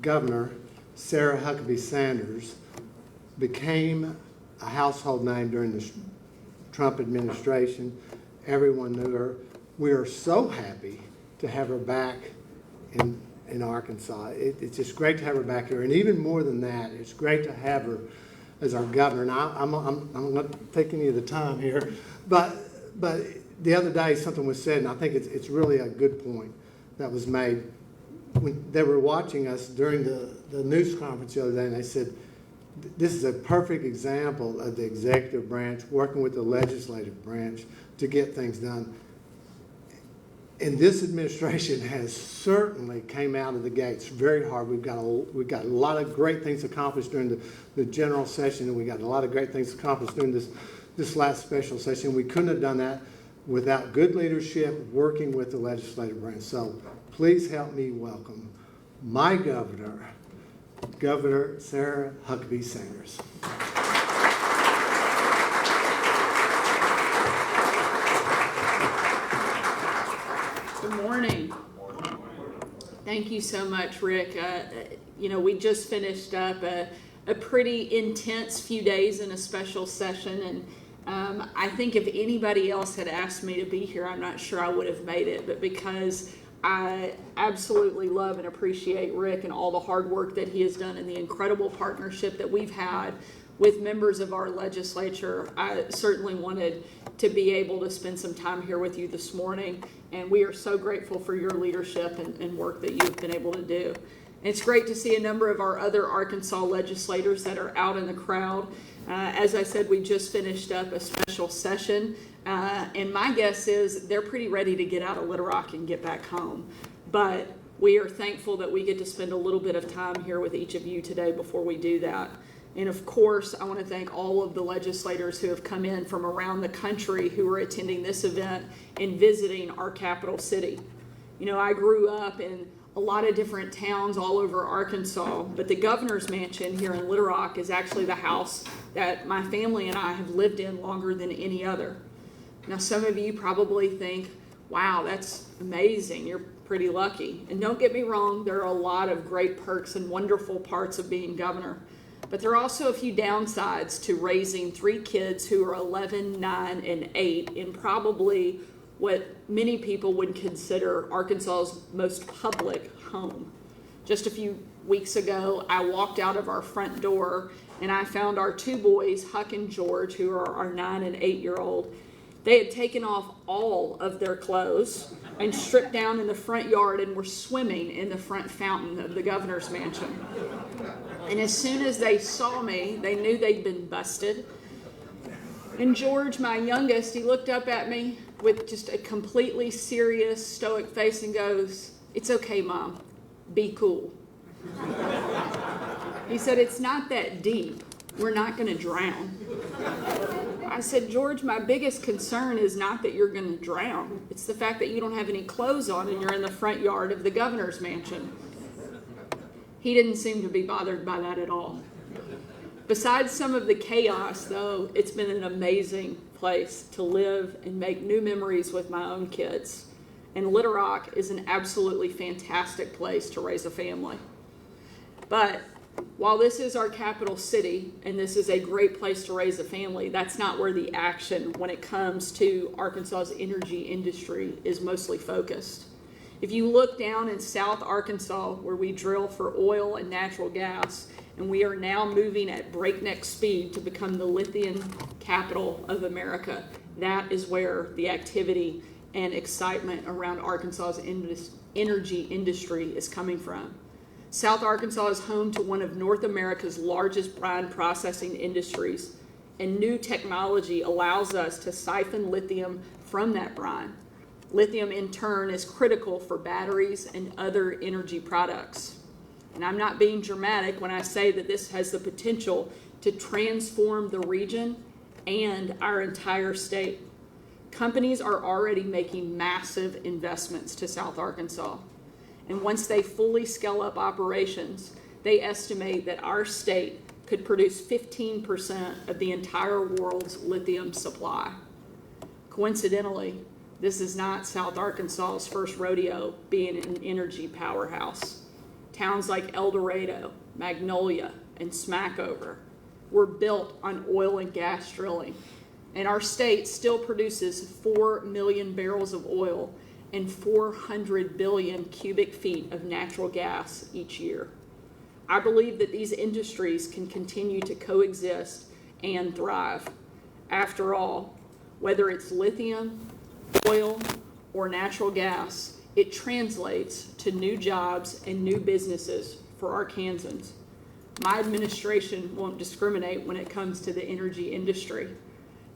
governor, Sarah Huckabee Sanders, became a household name during the Trump administration. Everyone knew her. We are so happy to have her back in Arkansas. It's just great to have her back here. And even more than that, it's great to have her as our governor. Now, I'm not taking any of the time here, but the other day something was said, and I think it's really a good point that was made. When they were watching us during the news conference the other day, and they said, this is a perfect example of the executive branch working with the legislative branch to get things done. And this administration has certainly came out of the gates very hard. We've got a lot of great things accomplished during the general session, and we got a lot of great things accomplished during this last special session. We couldn't have done that without good leadership working with the legislative branch. So please help me welcome my governor, Governor Sarah Huckabee Sanders. Good morning. Thank you so much, Rick. We just finished up a pretty intense few days in a special session, and I think if anybody else had asked me to be here, I'm not sure I would have made it, but because I absolutely love and appreciate Rick and all the hard work that he has done and the incredible partnership that we've had with members of our legislature, I certainly wanted to be able to spend some time here with you this morning. And we are so grateful for your leadership and work that you've been able to do. And it's great to see a number of our other Arkansas legislators that are out in the crowd. As I said, we just finished up a special session. And my guess is they're pretty ready to get out of Little Rock and get back home. But we are thankful that we get to spend a little bit of time here with each of you today before we do that. And of course, I want to thank all of the legislators who have come in from around the country who are attending this event and visiting our capital city. I grew up in a lot of different towns all over Arkansas, but the governor's mansion here in Little Rock is actually the house that my family and I have lived in longer than any other. Now, some of you probably think, wow, that's amazing. You're pretty lucky. And don't get me wrong, there are a lot of great perks and wonderful parts of being governor. But there are also a few downsides to raising 3 kids who are 11, 9, and 8 in probably what many people would consider Arkansas's most public home. Just a few weeks ago, I walked out of our front door and I found our 2 boys, Huck and George, who are our 9 and 8-year-old. They had taken off all of their clothes and stripped down in the front yard and were swimming in the front fountain of the governor's mansion. And as soon as they saw me, they knew they'd been busted. And George, my youngest, he looked up at me with just a completely serious, stoic face and goes, "It's okay, Mom. Be cool." He said, "It's not that deep. We're not going to drown." I said, "George, my biggest concern is not that you're going to drown. It's the fact that you don't have any clothes on and you're in the front yard of the governor's mansion." He didn't seem to be bothered by that at all. Besides some of the chaos, though, it's been an amazing place to live and make new memories with my own kids. And Little Rock is an absolutely fantastic place to raise a family. But while this is our capital city and this is a great place to raise a family, that's not where the action when it comes to Arkansas's energy industry is mostly focused. If you look down in South Arkansas, where we drill for oil and natural gas, and we are now moving at breakneck speed to become the lithium capital of America, that is where the activity and excitement around Arkansas's energy industry is coming from. South Arkansas is home to one of North America's largest brine processing industries, and new technology allows us to siphon lithium from that brine. Lithium, in turn, is critical for batteries and other energy products. And I'm not being dramatic when I say that this has the potential to transform the region and our entire state. Companies are already making massive investments to South Arkansas. And once they fully scale up operations, they estimate that our state could produce 15% of the entire world's lithium supply. Coincidentally, this is not South Arkansas's first rodeo being an energy powerhouse. Towns like El Dorado, Magnolia, and Smackover were built on oil and gas drilling. And our state still produces 4 million barrels of oil and 400 billion cubic feet of natural gas each year. I believe that these industries can continue to coexist and thrive. After all, whether it's lithium, oil, or natural gas, it translates to new jobs and new businesses for Arkansans. My administration won't discriminate when it comes to the energy industry.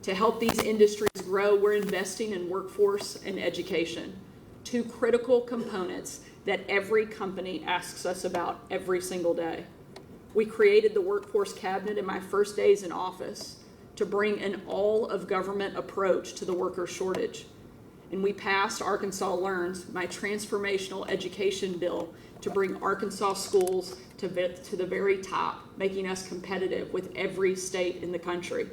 To help these industries grow, we're investing in workforce and education, two critical components that every company asks us about every single day. We created the Workforce Cabinet in my first days in office to bring an all-of-government approach to the worker shortage. And we passed Arkansas Learns, my transformational education bill, to bring Arkansas schools to the very top, making us competitive with every state in the country.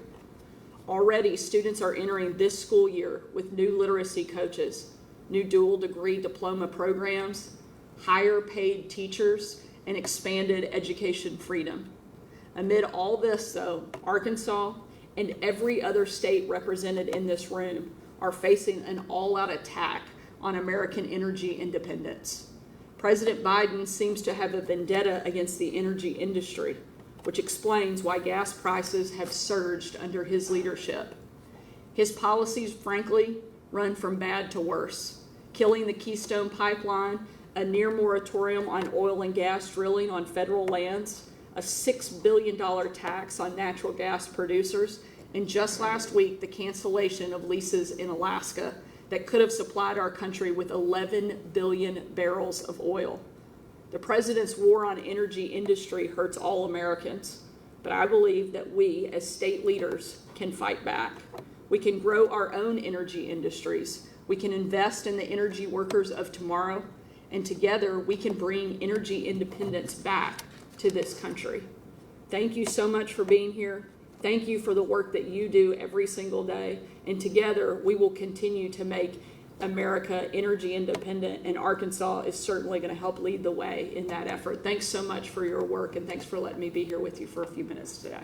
Already, students are entering this school year with new literacy coaches, new dual degree diploma programs, higher paid teachers, and expanded education freedom. Amid all this, though, Arkansas and every other state represented in this room are facing an all-out attack on American energy independence. President Biden seems to have a vendetta against the energy industry, which explains why gas prices have surged under his leadership. His policies, frankly, run from bad to worse, killing the Keystone Pipeline, a near moratorium on oil and gas drilling on federal lands, a $6 billion tax on natural gas producers, and just last week, the cancellation of leases in Alaska that could have supplied our country with 11 billion barrels of oil. The president's war on energy industry hurts all Americans, but I believe that we, as state leaders, can fight back. We can grow our own energy industries. We can invest in the energy workers of tomorrow, and together we can bring energy independence back to this country. Thank you so much for being here. Thank you for the work that you do every single day. And together, we will continue to make America energy independent, and Arkansas is certainly going to help lead the way in that effort. Thanks so much for your work, and thanks for letting me be here with you for a few minutes today.